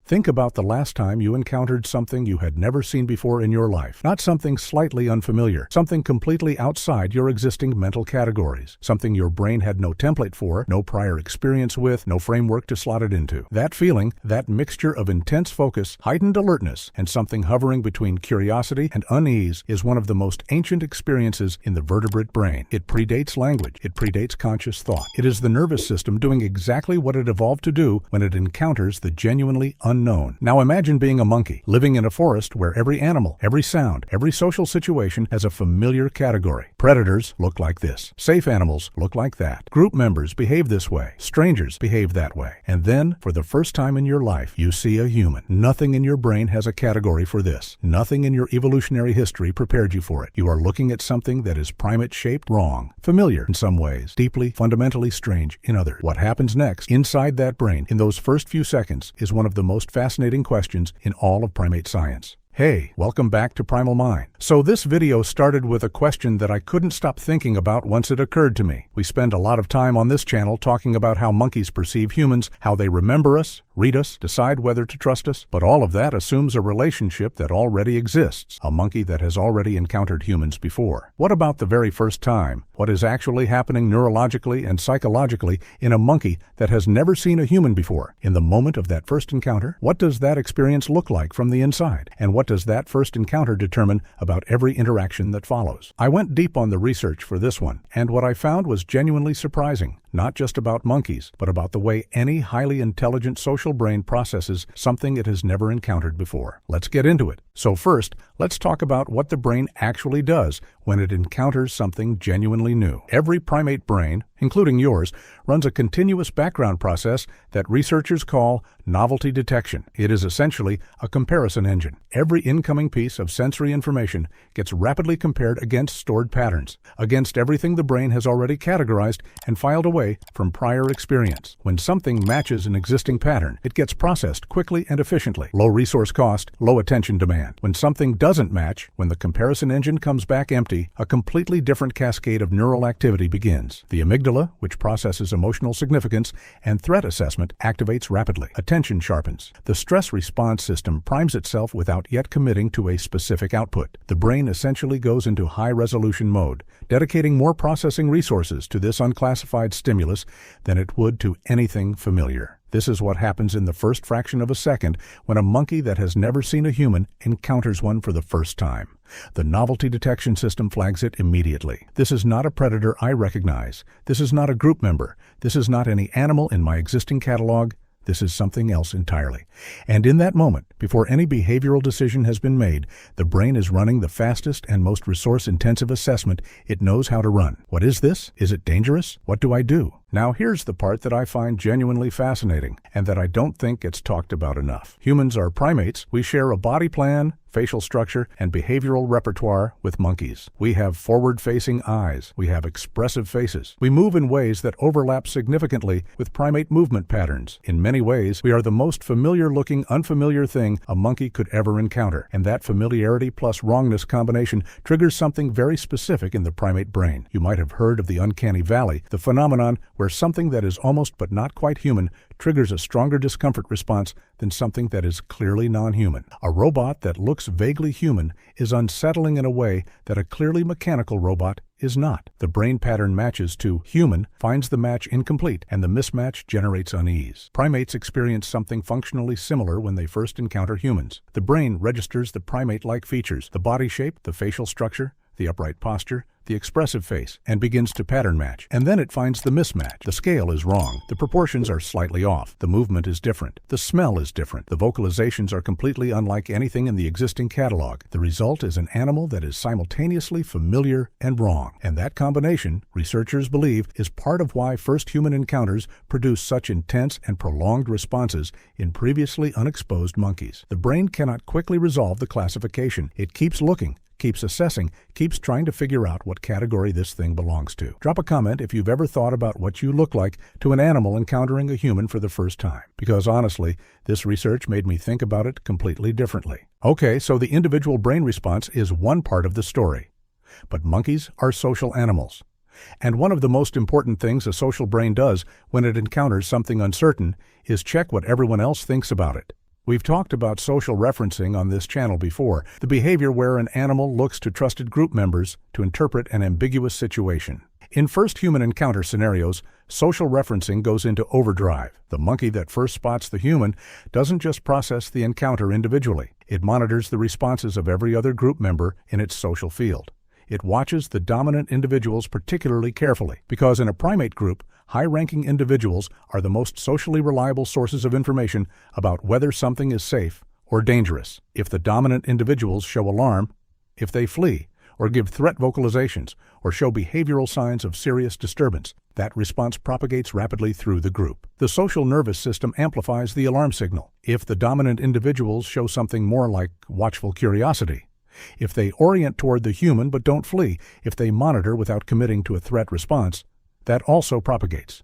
Think about the last time you encountered something you had never seen before in your life. Not something slightly unfamiliar, something completely outside your existing mental categories, something your brain had no template for, no prior experience with, no framework to slot it into. That feeling, that mixture of intense focus, heightened alertness, and something hovering between curiosity and unease is one of the most ancient experiences in the vertebrate brain. It predates language. It predates conscious thought. It is the nervous system doing exactly what it evolved to do when it encounters the genuinely unknown. Now imagine being a monkey, living in a forest where every animal, every sound, every social situation has a familiar category. Predators look like this. Safe animals look like that. Group members behave this way. Strangers behave that way. And then, for the first time in your life, you see a human. Nothing in your brain has a category for this. Nothing in your evolutionary history prepared you for it. You are looking at something that is primate-shaped wrong, familiar in some ways, deeply, fundamentally strange in others. What happens next, inside that brain, in those first few seconds, is one of the most fascinating questions in all of primate science. Hey, welcome back to Primal Mind. So this video started with a question that I couldn't stop thinking about once it occurred to me. We spend a lot of time on this channel talking about how monkeys perceive humans, how they remember us, read us, decide whether to trust us, but all of that assumes a relationship that already exists, a monkey that has already encountered humans before. What about the very first time? What is actually happening neurologically and psychologically in a monkey that has never seen a human before? In the moment of that first encounter, what does that experience look like from the inside? And what does that first encounter determine about every interaction that follows? I went deep on the research for this one, and what I found was genuinely surprising. Not just about monkeys, but about the way any highly intelligent social brain processes something it has never encountered before. Let's get into it. So first, let's talk about what the brain actually does when it encounters something genuinely new. Every primate brain, including yours, runs a continuous background process that researchers call novelty detection. It is essentially a comparison engine. Every incoming piece of sensory information gets rapidly compared against stored patterns, against everything the brain has already categorized and filed away from prior experience. When something matches an existing pattern, it gets processed quickly and efficiently. Low resource cost, low attention demand. When something doesn't match, when the comparison engine comes back empty, a completely different cascade of neural activity begins. The amygdala, which processes emotional significance and threat assessment, activates rapidly. Attention sharpens. The stress response system primes itself without yet committing to a specific output. The brain essentially goes into high-resolution mode, dedicating more processing resources to this unclassified stimulus than it would to anything familiar. This is what happens in the first fraction of a second when a monkey that has never seen a human encounters one for the first time. The novelty detection system flags it immediately. This is not a predator I recognize. This is not a group member. This is not any animal in my existing catalog. This is something else entirely. And in that moment, before any behavioral decision has been made, the brain is running the fastest and most resource-intensive assessment it knows how to run. What is this? Is it dangerous? What do I do? Now here's the part that I find genuinely fascinating, and that I don't think gets talked about enough. Humans are primates. We share a body plan, facial structure, and behavioral repertoire with monkeys. We have forward-facing eyes. We have expressive faces. We move in ways that overlap significantly with primate movement patterns. In many ways, we are the most familiar-looking, unfamiliar thing a monkey could ever encounter, and that familiarity plus wrongness combination triggers something very specific in the primate brain. You might have heard of the uncanny valley, the phenomenon where something that is almost but not quite human triggers a stronger discomfort response than something that is clearly non-human. A robot that looks vaguely human is unsettling in a way that a clearly mechanical robot is not. The brain pattern matches to human, finds the match incomplete, and the mismatch generates unease. Primates experience something functionally similar when they first encounter humans. The brain registers the primate-like features, the body shape, the facial structure, the upright posture, the expressive face, and begins to pattern match. And then it finds the mismatch. The scale is wrong. The proportions are slightly off. The movement is different. The smell is different. The vocalizations are completely unlike anything in the existing catalog. The result is an animal that is simultaneously familiar and wrong. And that combination, researchers believe, is part of why first human encounters produce such intense and prolonged responses in previously unexposed monkeys. The brain cannot quickly resolve the classification. It keeps looking, keeps assessing, keeps trying to figure out what category this thing belongs to. Drop a comment if you've ever thought about what you look like to an animal encountering a human for the first time. Because honestly, this research made me think about it completely differently. Okay, so the individual brain response is one part of the story. But monkeys are social animals. And one of the most important things a social brain does when it encounters something uncertain is check what everyone else thinks about it. We've talked about social referencing on this channel before, the behavior where an animal looks to trusted group members to interpret an ambiguous situation. In first human encounter scenarios, social referencing goes into overdrive. The monkey that first spots the human doesn't just process the encounter individually. It monitors the responses of every other group member in its social field. It watches the dominant individuals particularly carefully, because in a primate group, high-ranking individuals are the most socially reliable sources of information about whether something is safe or dangerous. If the dominant individuals show alarm, if they flee, or give threat vocalizations, or show behavioral signs of serious disturbance, that response propagates rapidly through the group. The social nervous system amplifies the alarm signal. If the dominant individuals show something more like watchful curiosity, if they orient toward the human but don't flee, if they monitor without committing to a threat response, that also propagates.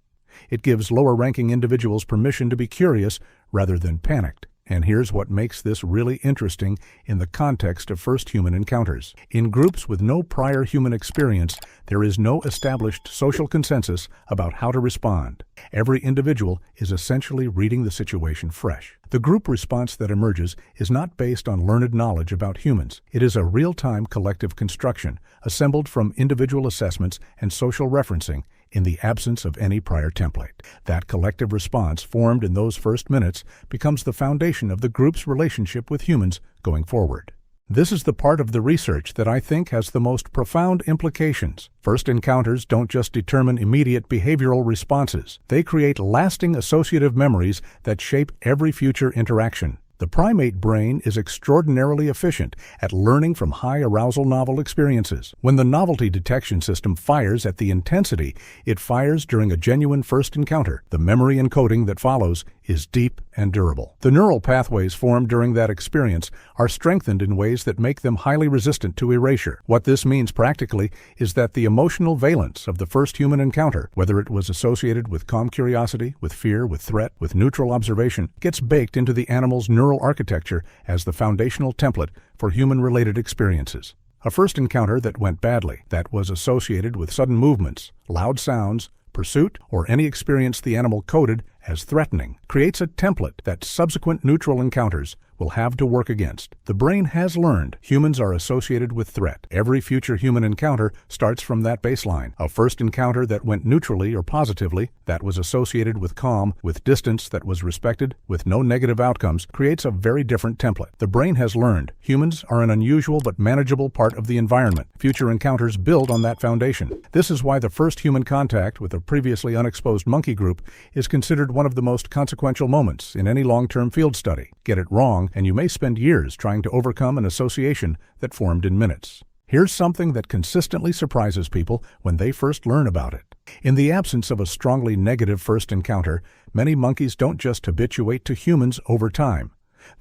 It gives lower-ranking individuals permission to be curious rather than panicked. And here's what makes this really interesting in the context of first human encounters. In groups with no prior human experience, there is no established social consensus about how to respond. Every individual is essentially reading the situation fresh. The group response that emerges is not based on learned knowledge about humans. It is a real-time collective construction, assembled from individual assessments and social referencing in the absence of any prior template. That collective response formed in those first minutes becomes the foundation of the group's relationship with humans going forward. This is the part of the research that I think has the most profound implications. First encounters don't just determine immediate behavioral responses. They create lasting associative memories that shape every future interaction. The primate brain is extraordinarily efficient at learning from high-arousal novel experiences. When the novelty detection system fires at the intensity it fires during a genuine first encounter, the memory encoding that follows is deep and durable. The neural pathways formed during that experience are strengthened in ways that make them highly resistant to erasure. What this means practically is that the emotional valence of the first human encounter, whether it was associated with calm curiosity, with fear, with threat, with neutral observation, gets baked into the animal's neural architecture as the foundational template for human-related experiences. A first encounter that went badly, that was associated with sudden movements, loud sounds, pursuit, or any experience the animal coded as threatening, creates a template that subsequent neutral encounters will have to work against. The brain has learned humans are associated with threat. Every future human encounter starts from that baseline. A first encounter that went neutrally or positively, that was associated with calm, with distance that was respected, with no negative outcomes, creates a very different template. The brain has learned humans are an unusual but manageable part of the environment. Future encounters build on that foundation. This is why the first human contact with a previously unexposed monkey group is considered one of the most consequential moments in any long-term field study. Get it wrong, and you may spend years trying to overcome an association that formed in minutes. Here's something that consistently surprises people when they first learn about it. In the absence of a strongly negative first encounter, many monkeys don't just habituate to humans over time.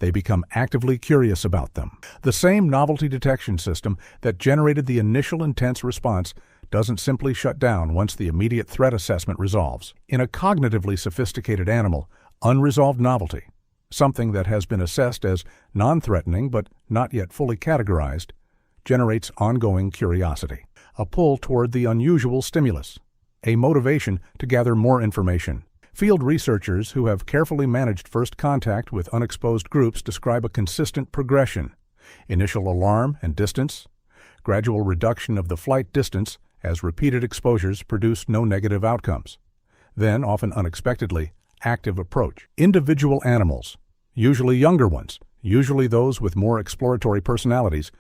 They become actively curious about them. The same novelty detection system that generated the initial intense response doesn't simply shut down once the immediate threat assessment resolves. In a cognitively sophisticated animal, unresolved novelty, something that has been assessed as non-threatening but not yet fully categorized, generates ongoing curiosity, a pull toward the unusual stimulus, a motivation to gather more information. Field researchers who have carefully managed first contact with unexposed groups describe a consistent progression: initial alarm and distance, gradual reduction of the flight distance as repeated exposures produce no negative outcomes, then, often unexpectedly, active approach. Individual animals, usually younger ones, usually those with more exploratory personalities,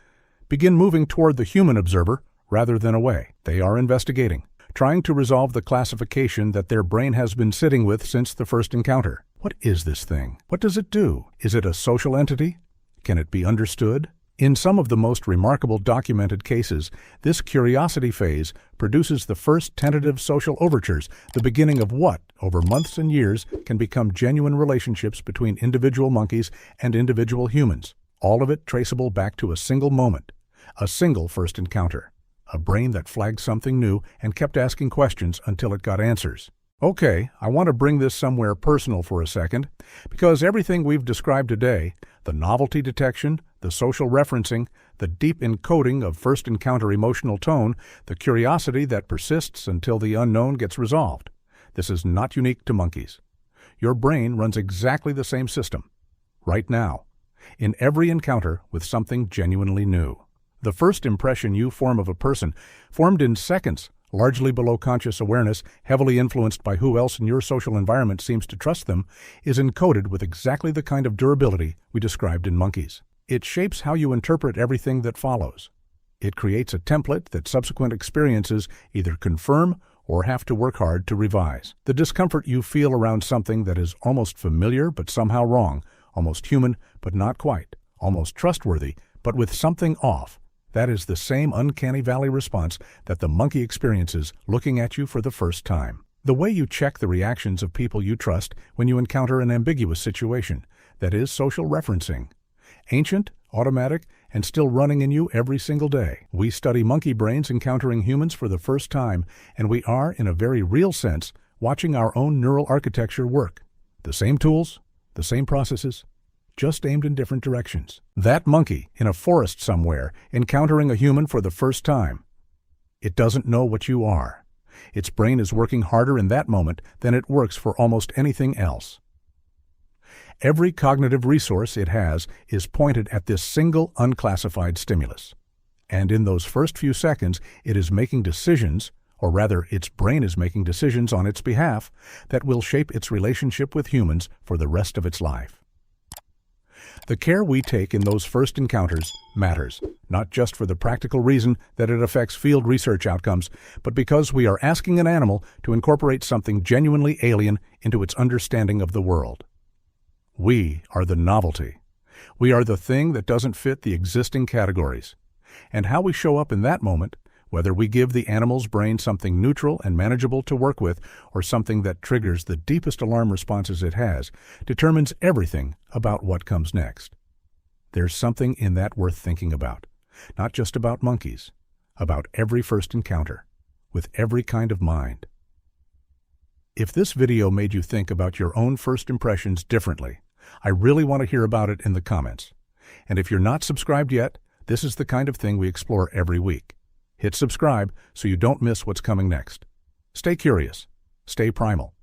begin moving toward the human observer rather than away. They are investigating, trying to resolve the classification that their brain has been sitting with since the first encounter. What is this thing? What does it do? Is it a social entity? Can it be understood? In some of the most remarkable documented cases, this curiosity phase produces the first tentative social overtures, the beginning of what, over months and years, can become genuine relationships between individual monkeys and individual humans. All of it traceable back to a single moment, a single first encounter. A brain that flagged something new and kept asking questions until it got answers. Okay, I want to bring this somewhere personal for a second, because everything we've described today, the novelty detection, the social referencing, the deep encoding of first encounter emotional tone, the curiosity that persists until the unknown gets resolved. This is not unique to monkeys. Your brain runs exactly the same system. right now, in every encounter with something genuinely new. The first impression you form of a person, formed in seconds, largely below conscious awareness, heavily influenced by who else in your social environment seems to trust them, is encoded with exactly the kind of durability we described in monkeys. It shapes how you interpret everything that follows. It creates a template that subsequent experiences either confirm or have to work hard to revise. The discomfort you feel around something that is almost familiar but somehow wrong, almost human but not quite, almost trustworthy but with something off, that is the same uncanny valley response that the monkey experiences looking at you for the first time. The way you check the reactions of people you trust when you encounter an ambiguous situation, that is social referencing. Ancient, automatic, and still running in you every single day. We study monkey brains encountering humans for the first time, and we are, in a very real sense, watching our own neural architecture work. The same tools, the same processes, just aimed in different directions. That monkey, in a forest somewhere, encountering a human for the first time. It doesn't know what you are. Its brain is working harder in that moment than it works for almost anything else. Every cognitive resource it has is pointed at this single unclassified stimulus. And in those first few seconds, it is making decisions, or rather its brain is making decisions on its behalf, that will shape its relationship with humans for the rest of its life. The care we take in those first encounters matters, not just for the practical reason that it affects field research outcomes, but because we are asking an animal to incorporate something genuinely alien into its understanding of the world. We are the novelty. We are the thing that doesn't fit the existing categories. And how we show up in that moment, whether we give the animal's brain something neutral and manageable to work with or something that triggers the deepest alarm responses it has, determines everything about what comes next. There's something in that worth thinking about, not just about monkeys, about every first encounter, with every kind of mind. If this video made you think about your own first impressions differently, I really want to hear about it in the comments. And if you're not subscribed yet, this is the kind of thing we explore every week. Hit subscribe so you don't miss what's coming next. Stay curious. Stay primal.